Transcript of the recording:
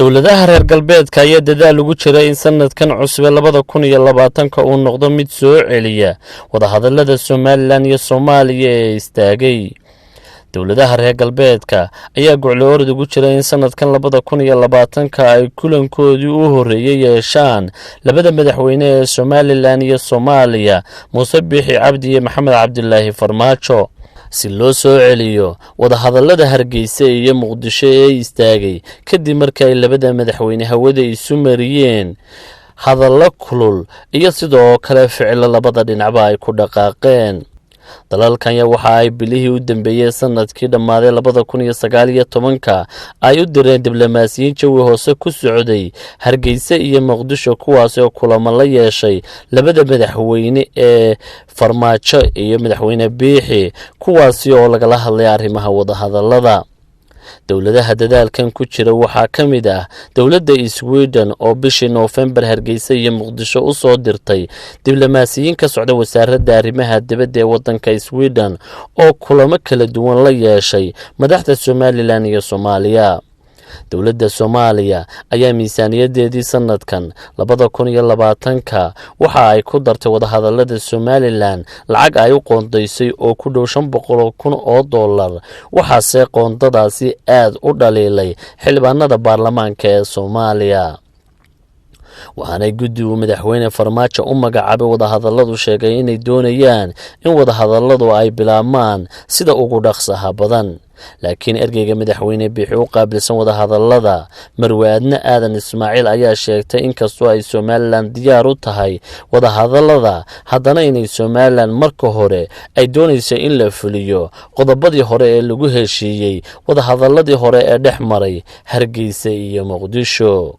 dowladaha reer galbeedka ayaa dadaal ugu jira in sanadkan cusub 2020 uu noqdo mid soo celiya wadahadalada Soomaaliland iyo Soomaaliya ee istaagay. dowladaha reer galbeedka ayaa goclo orod ugu jira in sanadkan 2020 ay kulankoodii u horeeyay yeeshaan labada madaxweyne ee Soomaaliland iyo Soomaaliya Muuse Biixi Cabdi iyo Maxamed Cabdulaahi Farmaajo si loo soo celiyo wadahadalada Hargeysa iyo Muqdisho ee istaagay kadib markii ay labada madaxweyne hawada isu mariyeen hadallo kulul iyo sidoo kale ficilo labada dhinacba ay ku dhaqaaqeen. dalalkan waxa ay bilihii u dambeeyay sanadkii dhamaaday 2019 ay u direen diblomaasiyiin jawi hoose ku socday Hargeysa iyo Muqdisho kuwaas oo kulamo la yeeshay labada madaxweyne ee Farmaajo iyo madaxweyne Biixi kuwaas oo lagala hadlay arrimaha wadahadalada. dowladaha dadaalkan ku jira waxaa ka mid ah dowladda Sweden oo bishii November Hargeysa iyo Muqdisho u soo dirtay diblomaasiyiin ka socda wasaaradda arrimaha dibadda ee waddanka Sweden oo kulamo kala duwan la yeeshay madaxda Soomaaliland iyo Soomaaliya. dowladda Soomaaliya ayaa miisaaniyadeedii sanadkan 2020 waxa ay ku dartay wadahadalada Soomaaliland lacag ay u qoondeysay oo ku dhow $500,000 waxaase qoondadaasi aad u dhaliilay xildhibaanada baarlamaanka ee Soomaaliya. waxaana guddiga madaxweyne Farmaajo u magacaabay wadahadaladu sheegay inay doonayaan in wadahadaladu ay bilaabmaan sida ugu dhaqsaha badan. laakiin ergeyga madaxweyne Biixi u qaabilsan wadahadalada Marwaadna Aadan Ismaaciil ayaa sheegtay in kastoo ay Soomaaliland diyaar u tahay wadahadalada haddana inay Soomaaliland marka hore ay doonayso in la fuliyo qodobadii hore ee lagu heshiiyey wadahadaladii hore ee dhex maray Hargeysa iyo Muqdisho.